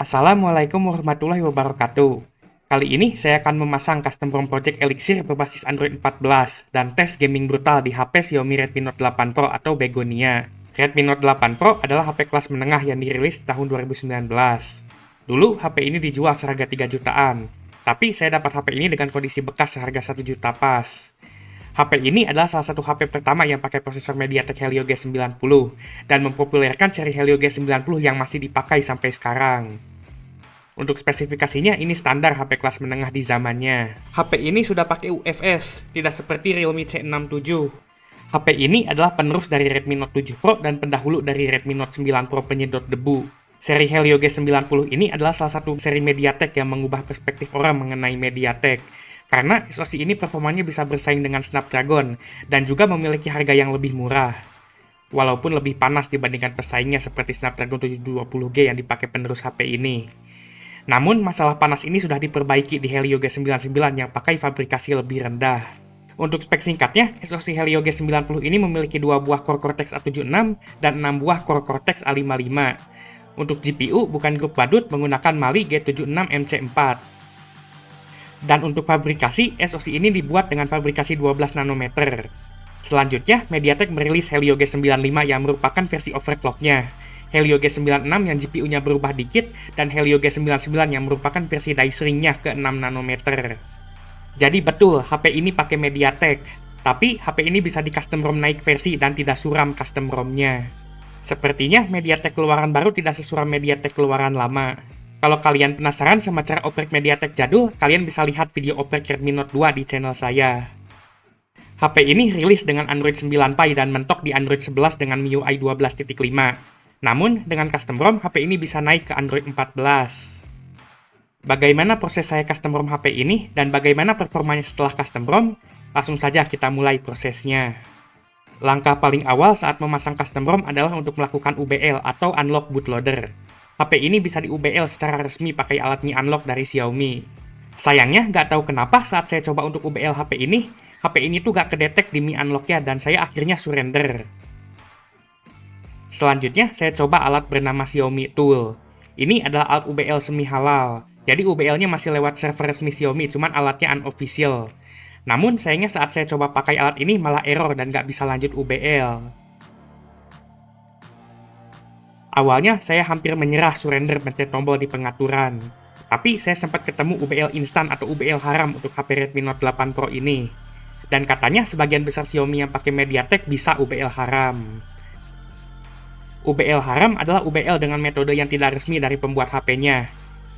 Assalamualaikum warahmatullahi wabarakatuh. Kali ini saya akan memasang custom ROM project Elixir berbasis Android 14 dan tes gaming brutal di HP Xiaomi Redmi Note 8 Pro atau Begonia. Redmi Note 8 Pro adalah HP kelas menengah yang dirilis tahun 2019. Dulu HP ini dijual seharga 3 jutaan, tapi saya dapat HP ini dengan kondisi bekas seharga 1 juta pas. HP ini adalah salah satu HP pertama yang pakai prosesor MediaTek Helio G90 dan mempopulerkan seri Helio G90 yang masih dipakai sampai sekarang. Untuk spesifikasinya, ini standar HP kelas menengah di zamannya. HP ini sudah pakai UFS, tidak seperti Realme C67. HP ini adalah penerus dari Redmi Note 7 Pro dan pendahulu dari Redmi Note 9 Pro penyedot debu. Seri Helio G90 ini adalah salah satu seri MediaTek yang mengubah perspektif orang mengenai MediaTek. Karena SoC ini performanya bisa bersaing dengan Snapdragon dan juga memiliki harga yang lebih murah. Walaupun lebih panas dibandingkan pesaingnya seperti Snapdragon 720G yang dipakai penerus HP ini. Namun, masalah panas ini sudah diperbaiki di Helio G99 yang pakai fabrikasi lebih rendah. Untuk spek singkatnya, SoC Helio G90 ini memiliki 2 buah core Cortex A76 dan 6 buah core Cortex A55. Untuk GPU, bukan grup badut menggunakan Mali G76MC4. Dan untuk fabrikasi, SoC ini dibuat dengan fabrikasi 12 nanometer. Selanjutnya, MediaTek merilis Helio G95 yang merupakan versi overclock-nya. Helio G96 yang GPU-nya berubah dikit, dan Helio G99 yang merupakan versi die shrink-nya ke 6 nanometer. Jadi betul, HP ini pakai MediaTek, tapi HP ini bisa di custom ROM naik versi dan tidak suram custom ROM-nya. Sepertinya MediaTek keluaran baru tidak sesuram MediaTek keluaran lama. Kalau kalian penasaran sama cara oprek MediaTek jadul, kalian bisa lihat video oprek Redmi Note 2 di channel saya. HP ini rilis dengan Android 9 Pie dan mentok di Android 11 dengan MIUI 12.5. Namun, dengan custom ROM, HP ini bisa naik ke Android 14. Bagaimana proses saya custom ROM HP ini, dan bagaimana performanya setelah custom ROM? Langsung saja kita mulai prosesnya. Langkah paling awal saat memasang custom ROM adalah untuk melakukan UBL atau Unlock Bootloader. HP ini bisa di UBL secara resmi pakai alat Mi Unlock dari Xiaomi. Sayangnya, nggak tahu kenapa saat saya coba untuk UBL HP ini tuh nggak kedetek di Mi Unlock-nya dan saya akhirnya surrender. Selanjutnya, saya coba alat bernama Xiaomi Tool. Ini adalah alat UBL semi-halal. Jadi UBL-nya masih lewat server resmi Xiaomi, cuman alatnya unofficial. Namun, sayangnya saat saya coba pakai alat ini malah error dan nggak bisa lanjut UBL. Awalnya, saya hampir menyerah surrender pencet tombol di pengaturan. Tapi, saya sempat ketemu UBL instan atau UBL haram untuk HP Redmi Note 8 Pro ini. Dan katanya, sebagian besar Xiaomi yang pakai MediaTek bisa UBL haram. UBL haram adalah UBL dengan metode yang tidak resmi dari pembuat HP-nya.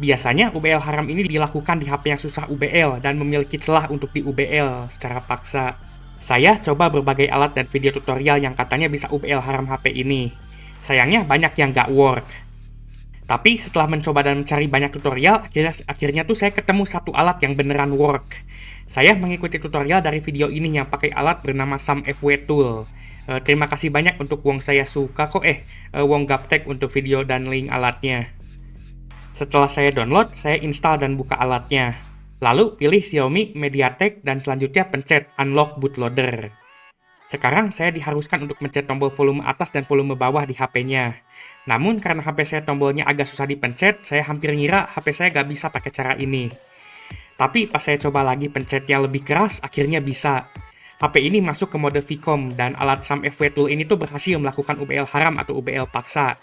Biasanya, UBL haram ini dilakukan di HP yang susah UBL dan memiliki celah untuk di UBL secara paksa. Saya coba berbagai alat dan video tutorial yang katanya bisa UBL haram HP ini. Sayangnya banyak yang nggak work. Tapi setelah mencoba dan mencari banyak tutorial, akhirnya tuh saya ketemu satu alat yang beneran work. Saya mengikuti tutorial dari video ini yang pakai alat bernama SamFW Tool. Terima kasih banyak untuk Wong saya suka kok Wong Gaptek untuk video dan link alatnya. Setelah saya download, saya install dan buka alatnya. Lalu pilih Xiaomi, MediaTek, dan selanjutnya pencet Unlock Bootloader. Sekarang saya diharuskan untuk mencet tombol volume atas dan volume bawah di HP-nya. Namun karena HP saya tombolnya agak susah dipencet, saya hampir ngira HP saya gak bisa pakai cara ini. Tapi pas saya coba lagi pencetnya lebih keras, akhirnya bisa. HP ini masuk ke mode VCOM dan alat SamFW Tool ini tuh berhasil melakukan UBL haram atau UBL paksa.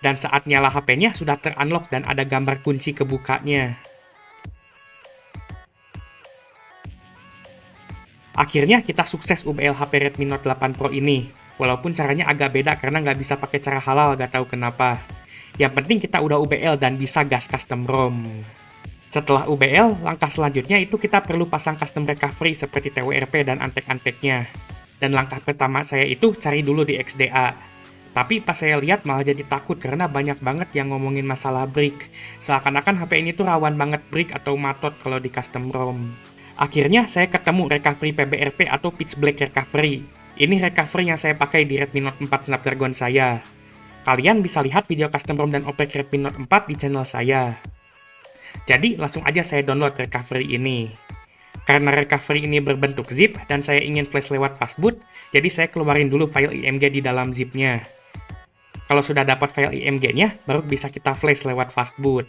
Dan saat nyala HP-nya sudah ter-unlock dan ada gambar kunci kebukanya. Akhirnya kita sukses UBL HP Redmi Note 8 Pro ini. Walaupun caranya agak beda karena nggak bisa pakai cara halal, gak tahu kenapa. Yang penting kita udah UBL dan bisa gas custom ROM. Setelah UBL, langkah selanjutnya itu kita perlu pasang custom recovery seperti TWRP dan antek-anteknya. Dan langkah pertama saya itu cari dulu di XDA. Tapi pas saya lihat malah jadi takut karena banyak banget yang ngomongin masalah brick. Seakan-akan HP ini tuh rawan banget brick atau matot kalau di custom ROM. Akhirnya saya ketemu recovery PBRP atau pitch black recovery. Ini recovery yang saya pakai di Redmi Note 4 Snapdragon saya. Kalian bisa lihat video custom ROM dan oprek Redmi Note 4 di channel saya. Jadi langsung aja saya download recovery ini. Karena recovery ini berbentuk zip dan saya ingin flash lewat fastboot, jadi saya keluarin dulu file IMG di dalam zipnya. Kalau sudah dapat file IMG-nya, baru bisa kita flash lewat fastboot.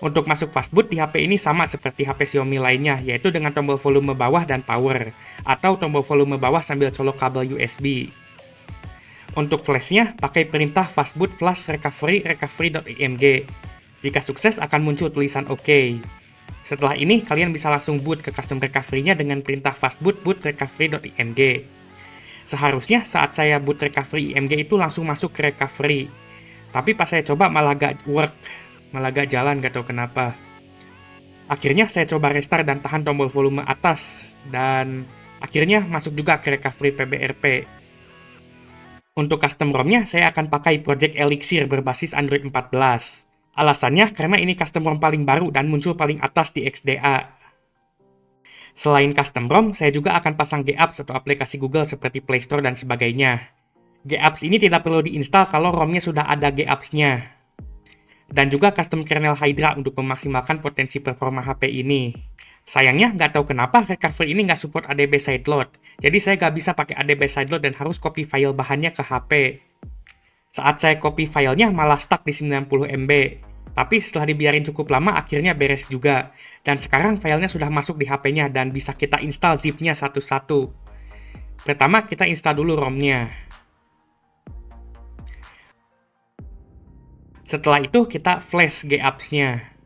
Untuk masuk fastboot di HP ini sama seperti HP Xiaomi lainnya, yaitu dengan tombol volume bawah dan power, atau tombol volume bawah sambil colok kabel USB. Untuk flashnya, pakai perintah fastboot flash recovery.img. Jika sukses, akan muncul tulisan OK. Setelah ini, kalian bisa langsung boot ke custom recovery-nya dengan perintah fastboot boot recovery.img. Seharusnya saat saya boot recovery IMG itu langsung masuk ke recovery. Tapi pas saya coba malah gak work, malah gak jalan, gak tahu kenapa. Akhirnya saya coba restart dan tahan tombol volume atas, dan akhirnya masuk juga ke recovery PBRP. Untuk custom ROM-nya, saya akan pakai Project Elixir berbasis Android 14. Alasannya karena ini custom ROM paling baru dan muncul paling atas di XDA. Selain custom ROM, saya juga akan pasang GApps atau aplikasi Google seperti Play Store dan sebagainya. GApps ini tidak perlu diinstal kalau ROM-nya sudah ada GApps-nya. Dan juga custom kernel Hydra untuk memaksimalkan potensi performa HP ini. Sayangnya, nggak tahu kenapa recovery ini nggak support ADB sideload. Jadi saya nggak bisa pakai ADB sideload dan harus copy file bahannya ke HP. Saat saya copy filenya malah stuck di 90 MB. Tapi setelah dibiarin cukup lama, akhirnya beres juga. Dan sekarang filenya sudah masuk di HP-nya dan bisa kita install zip-nya satu-satu. Pertama, kita install dulu ROM-nya. Setelah itu, kita flash GApps-nya.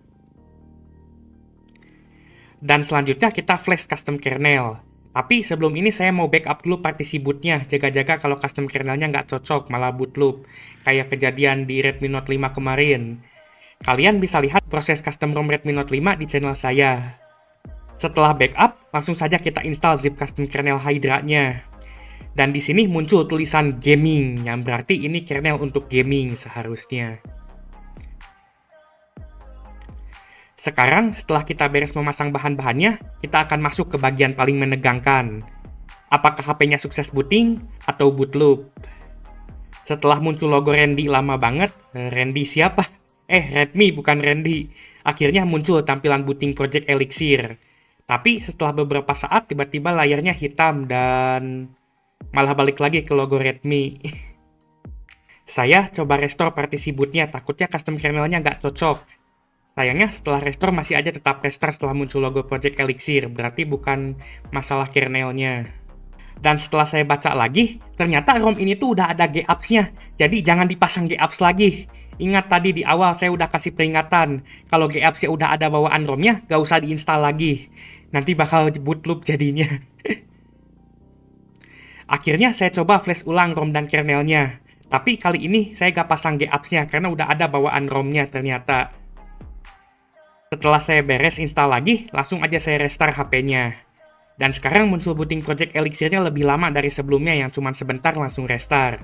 Dan selanjutnya, kita flash custom kernel. Tapi sebelum ini saya mau backup dulu partisi bootnya, jaga-jaga kalau custom kernelnya nggak cocok, malah boot loop. Kayak kejadian di Redmi Note 5 kemarin. Kalian bisa lihat proses custom ROM Redmi Note 5 di channel saya. Setelah backup, langsung saja kita install zip custom kernel Hydra-nya. Dan di sini muncul tulisan gaming, yang berarti ini kernel untuk gaming seharusnya. Sekarang, setelah kita beres memasang bahan-bahannya, kita akan masuk ke bagian paling menegangkan. Apakah HP-nya sukses booting atau boot loop? Setelah muncul logo Randy lama banget, Randy siapa? Redmi bukan Randy. Akhirnya muncul tampilan booting Project Elixir. Tapi setelah beberapa saat, tiba-tiba layarnya hitam dan malah balik lagi ke logo Redmi. Saya coba restore partisi bootnya, takutnya custom kernelnya nggak cocok. Sayangnya setelah restore masih aja tetap restart setelah muncul logo Project Elixir, berarti bukan masalah kernelnya. Dan setelah saya baca lagi, ternyata ROM ini tuh udah ada GApps-nya, jadi jangan dipasang GApps lagi. Ingat tadi di awal saya udah kasih peringatan, kalau GApps-nya udah ada bawaan ROM-nya, gak usah diinstal lagi. Nanti bakal boot loop jadinya. Akhirnya saya coba flash ulang ROM dan kernelnya. Tapi kali ini saya gak pasang GApps-nya karena udah ada bawaan ROM-nya ternyata. Setelah saya beres install lagi, langsung aja saya restart HP-nya. Dan sekarang muncul booting Project Elixir-nya lebih lama dari sebelumnya yang cuma sebentar langsung restart.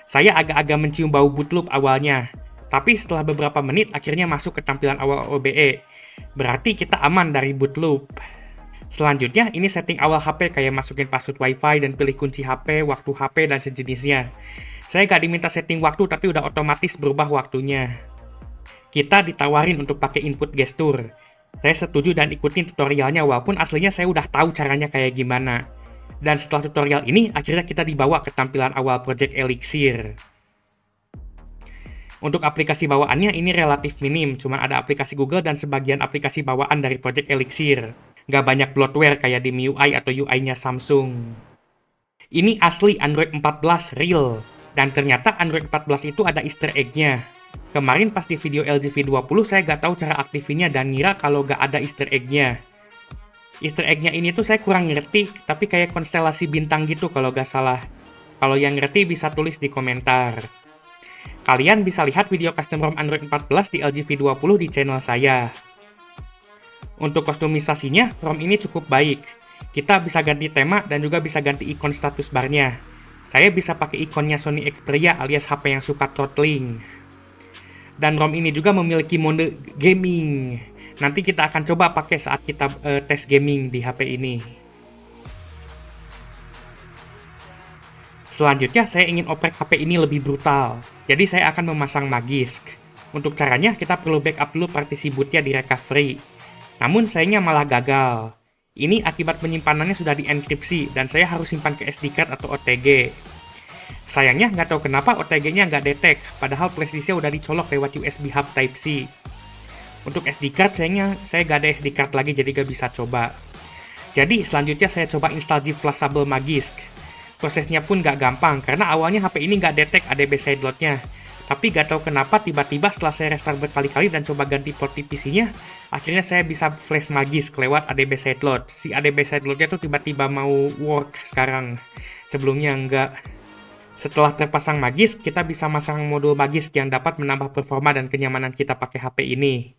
Saya agak-agak mencium bau boot loop awalnya, tapi setelah beberapa menit akhirnya masuk ke tampilan awal OBE. Berarti kita aman dari boot loop. Selanjutnya, ini setting awal HP kayak masukin password WiFi dan pilih kunci HP, waktu HP, dan sejenisnya. Saya gak diminta setting waktu, tapi udah otomatis berubah waktunya. Kita ditawarin untuk pakai input gestur. Saya setuju dan ikutin tutorialnya walaupun aslinya saya udah tahu caranya kayak gimana. Dan setelah tutorial ini, akhirnya kita dibawa ke tampilan awal Project Elixir. Untuk aplikasi bawaannya ini relatif minim, cuma ada aplikasi Google dan sebagian aplikasi bawaan dari Project Elixir. Nggak banyak bloatware kayak di MIUI atau UI-nya Samsung. Ini asli Android 14 real, dan ternyata Android 14 itu ada easter egg-nya. Kemarin pas di video LG V20 saya nggak tahu cara aktifinnya dan ngira kalau nggak ada easter egg-nya. Easter egg-nya ini tuh saya kurang ngerti, tapi kayak konstelasi bintang gitu kalau nggak salah. Kalau yang ngerti bisa tulis di komentar. Kalian bisa lihat video custom ROM Android 14 di LG V20 di channel saya. Untuk kostumisasinya, ROM ini cukup baik. Kita bisa ganti tema dan juga bisa ganti ikon status bar-nya. Saya bisa pakai ikonnya Sony Xperia alias HP yang suka throttling. Dan ROM ini juga memiliki mode gaming. Nanti kita akan coba pakai saat kita tes gaming di HP ini. Selanjutnya saya ingin oprek HP ini lebih brutal. Jadi saya akan memasang Magisk. Untuk caranya kita perlu backup dulu partisi bootnya di recovery. Namun sayangnya malah gagal. Ini akibat penyimpanannya sudah dienkripsi dan saya harus simpan ke SD card atau OTG. Sayangnya nggak tahu kenapa OTG-nya nggak detect, padahal flashdisk-nya udah dicolok lewat USB hub Type-C. Untuk SD card, sayangnya saya nggak ada SD card lagi, jadi nggak bisa coba. Jadi selanjutnya saya coba install zip flushable Magisk. Prosesnya pun nggak gampang, karena awalnya HP ini nggak detect ADB sideload-nya. Tapi nggak tahu kenapa tiba-tiba setelah saya restart berkali-kali dan coba ganti port TPC-nya, akhirnya saya bisa flash Magisk lewat ADB sideload. Si ADB sideload-nya tuh tiba-tiba mau work sekarang. Sebelumnya nggak. Setelah terpasang Magisk, kita bisa masang modul Magisk yang dapat menambah performa dan kenyamanan kita pakai HP ini.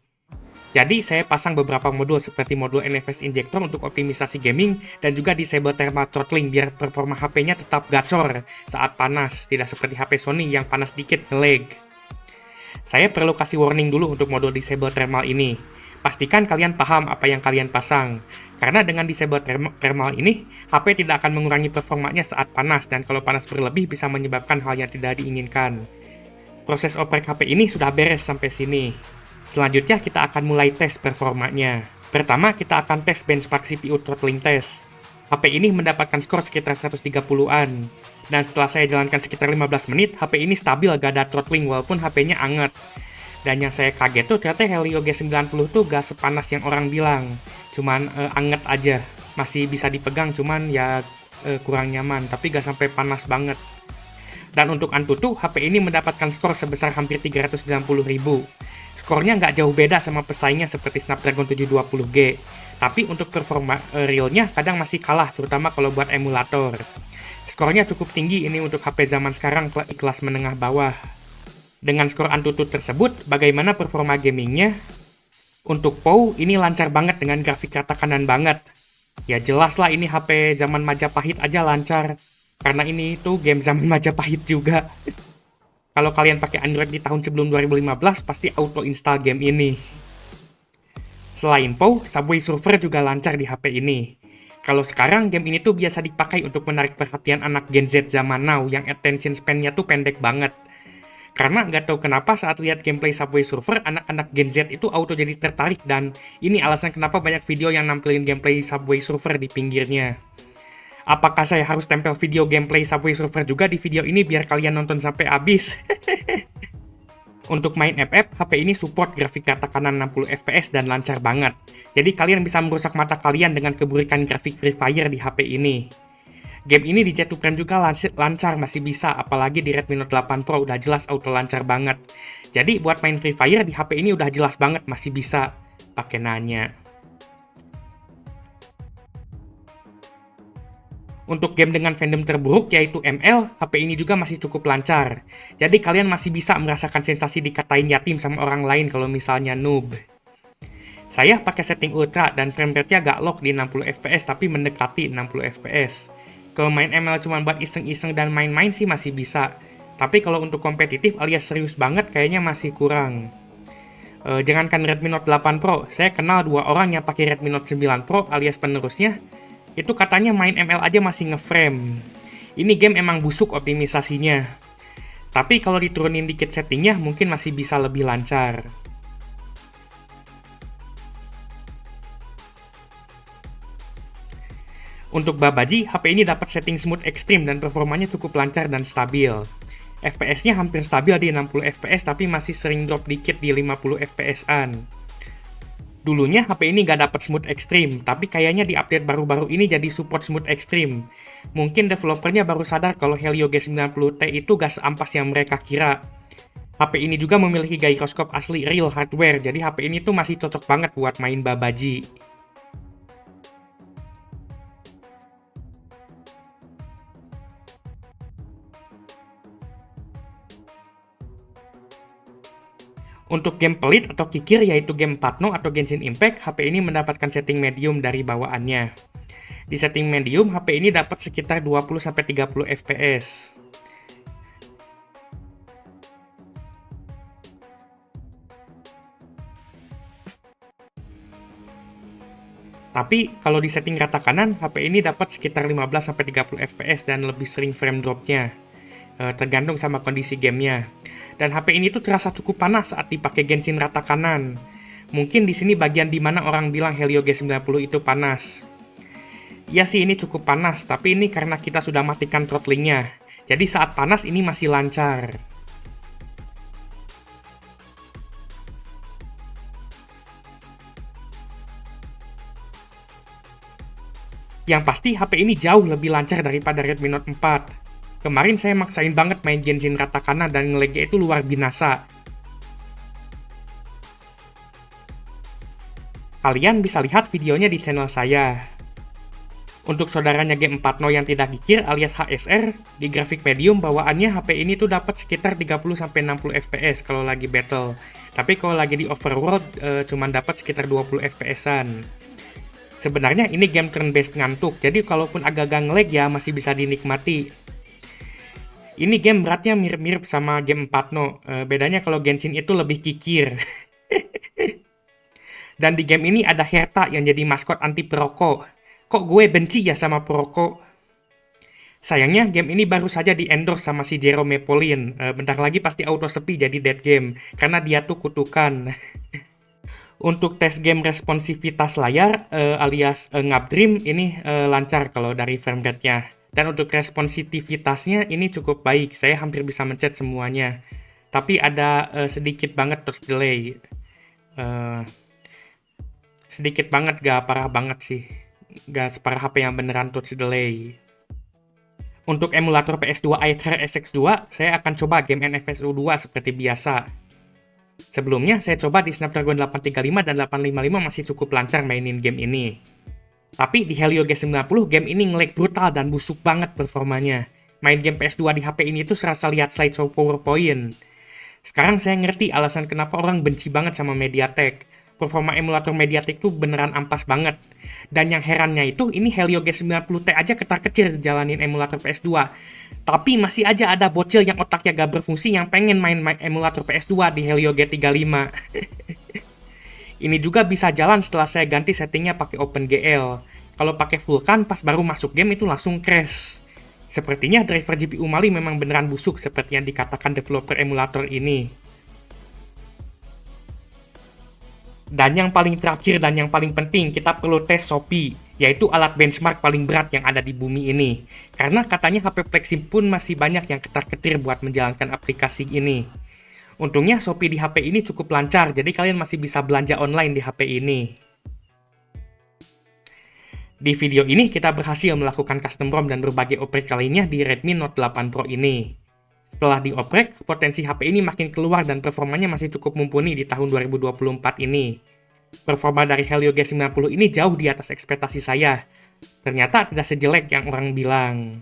Jadi, saya pasang beberapa modul seperti modul NFS Injector untuk optimisasi gaming dan juga disable thermal throttling biar performa HP-nya tetap gacor saat panas, tidak seperti HP Sony yang panas dikit nge-lag. Saya perlu kasih warning dulu untuk modul disable thermal ini. Pastikan kalian paham apa yang kalian pasang. Karena dengan disable thermal ini, HP tidak akan mengurangi performanya saat panas dan kalau panas berlebih bisa menyebabkan hal yang tidak diinginkan. Proses oprek HP ini sudah beres sampai sini. Selanjutnya kita akan mulai tes performanya. Pertama kita akan tes benchmark CPU throttling test. HP ini mendapatkan skor sekitar 130-an. Dan setelah saya jalankan sekitar 15 menit, HP ini stabil gak ada throttling walaupun HP-nya anget. Dan yang saya kaget tuh ternyata Helio G90 tuh gak sepanas yang orang bilang. Cuman anget aja. Masih bisa dipegang cuman ya kurang nyaman, tapi gak sampai panas banget. Dan untuk Antutu, HP ini mendapatkan skor sebesar hampir 390.000. Skornya nggak jauh beda sama pesaingnya seperti Snapdragon 720G. Tapi untuk performa realnya kadang masih kalah, terutama kalau buat emulator. Skornya cukup tinggi ini untuk HP zaman sekarang kelas menengah bawah. Dengan skor Antutu tersebut, bagaimana performa gamingnya? Untuk POW, ini lancar banget dengan grafik rata kanan banget. Ya jelas lah ini HP zaman Majapahit aja lancar. Karena ini tuh game zaman Majapahit juga. Kalau kalian pakai Android di tahun sebelum 2015, pasti auto install game ini. Selain POW, Subway Surfer juga lancar di HP ini. Kalau sekarang, game ini tuh biasa dipakai untuk menarik perhatian anak Gen Z zaman now yang attention span-nya tuh pendek banget. Karena nggak tahu kenapa saat lihat gameplay Subway Surfer, anak-anak Gen Z itu auto jadi tertarik dan ini alasan kenapa banyak video yang nampilin gameplay Subway Surfer di pinggirnya. Apakah saya harus tempel video gameplay Subway Surfer juga di video ini biar kalian nonton sampai habis? Untuk main FF, HP ini support grafik rata kanan 60 fps dan lancar banget. Jadi kalian bisa merusak mata kalian dengan keburukan grafik Free Fire di HP ini. Game ini di Jet2 Prime juga lancar, masih bisa, apalagi di Redmi Note 8 Pro udah jelas auto lancar banget. Jadi buat main Free Fire di HP ini udah jelas banget masih bisa. Pakai nanya. Untuk game dengan fandom terburuk yaitu ML, HP ini juga masih cukup lancar. Jadi kalian masih bisa merasakan sensasi dikatain yatim sama orang lain kalau misalnya noob. Saya pakai setting ultra dan frame rate-nya gak lock di 60 fps tapi mendekati 60 fps. Kalau main ML cuma buat iseng-iseng dan main-main sih masih bisa. Tapi kalau untuk kompetitif alias serius banget kayaknya masih kurang. Jangankan Redmi Note 8 Pro, saya kenal 2 orang yang pakai Redmi Note 9 Pro alias penerusnya. Itu katanya main ML aja masih nge-frame. Ini game emang busuk optimisasinya. Tapi kalau diturunin dikit settingnya mungkin masih bisa lebih lancar. Untuk Babaji, HP ini dapat setting smooth ekstrim dan performanya cukup lancar dan stabil. FPS-nya hampir stabil di 60 fps tapi masih sering drop dikit di 50 fps-an. Dulunya HP ini gak dapat smooth ekstrim, tapi kayaknya di update baru-baru ini jadi support smooth ekstrim. Mungkin developernya baru sadar kalau Helio G90T itu gak seampas yang mereka kira. HP ini juga memiliki gyroscope asli real hardware, jadi HP ini tuh masih cocok banget buat main Babaji. Untuk game pelit atau kikir yaitu game Patno atau Genshin Impact, HP ini mendapatkan setting medium dari bawaannya. Di setting medium, HP ini dapat sekitar 20-30 fps. Tapi kalau di setting rata kanan, HP ini dapat sekitar 15-30 fps dan lebih sering frame dropnya. Tergantung sama kondisi gamenya. Dan HP ini tuh terasa cukup panas saat dipakai Genshin rata kanan. Mungkin di sini bagian dimana orang bilang Helio G90 itu panas. Iya sih ini cukup panas, tapi ini karena kita sudah matikan throttlingnya. Jadi saat panas ini masih lancar. Yang pasti HP ini jauh lebih lancar daripada Redmi Note 4. Kemarin saya maksain banget main Genshin Katakana dan nge-lag-nya itu luar binasa. Kalian bisa lihat videonya di channel saya. Untuk saudaranya Game 4 No yang tidak gigir alias HSR, di grafik medium bawaannya HP ini tuh dapat sekitar 30-60 fps kalau lagi battle. Tapi kalau lagi di overworld cuman dapat sekitar 20 fps-an. Sebenarnya ini game turn-based ngantuk, jadi kalaupun agak-agak nge-lag ya masih bisa dinikmati. Ini game beratnya mirip-mirip sama Game 4 No, bedanya kalau Genshin itu lebih kikir. Dan di game ini ada Herta yang jadi maskot anti perokok. Kok gue benci ya sama perokok? Sayangnya game ini baru saja di-endorse sama si Jerome Pauline. Bentar lagi pasti auto sepi jadi dead game, karena dia tuh kutukan. Untuk tes game responsivitas layar alias ngupdream ini lancar kalau dari frame rate-nya. Dan untuk responsitivitasnya ini cukup baik, saya hampir bisa mencet semuanya. Tapi ada sedikit banget touch delay. Sedikit banget, gak parah banget sih. Gak separah HP yang beneran touch delay. Untuk emulator PS2 Aether SX2, saya akan coba game NFSU 2 seperti biasa. Sebelumnya, saya coba di Snapdragon 835 dan 855 masih cukup lancar mainin game ini. Tapi di Helio G90, game ini nge-lag brutal dan busuk banget performanya. Main game PS2 di HP ini tuh serasa lihat slideshow PowerPoint. Sekarang saya ngerti alasan kenapa orang benci banget sama MediaTek. Performa emulator MediaTek tuh beneran ampas banget. Dan yang herannya itu, ini Helio G90T aja ketar-kecir jalanin emulator PS2. Tapi masih aja ada bocil yang otaknya gak berfungsi yang pengen main emulator PS2 di Helio G35. Ini juga bisa jalan setelah saya ganti settingnya pakai OpenGL. Kalau pakai Vulkan pas baru masuk game itu langsung crash. Sepertinya driver GPU Mali memang beneran busuk seperti yang dikatakan developer emulator ini. Dan yang paling terakhir dan yang paling penting, kita perlu tes Shopee, yaitu alat benchmark paling berat yang ada di bumi ini. Karena katanya HP Flexim pun masih banyak yang ketar-ketir buat menjalankan aplikasi ini. Untungnya Shopee di HP ini cukup lancar, jadi kalian masih bisa belanja online di HP ini. Di video ini kita berhasil melakukan custom ROM dan berbagai oprek lainnya di Redmi Note 8 Pro ini. Setelah dioprek, potensi HP ini makin keluar dan performanya masih cukup mumpuni di tahun 2024 ini. Performa dari Helio G90 ini jauh di atas ekspektasi saya. Ternyata tidak sejelek yang orang bilang.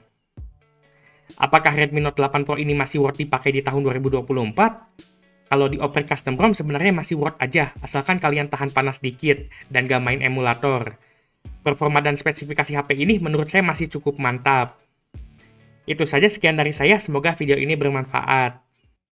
Apakah Redmi Note 8 Pro ini masih worth dipakai di tahun 2024? Kalau dioprek custom ROM sebenarnya masih worth aja, asalkan kalian tahan panas dikit dan gak main emulator. Performa dan spesifikasi HP ini menurut saya masih cukup mantap. Itu saja sekian dari saya, semoga video ini bermanfaat.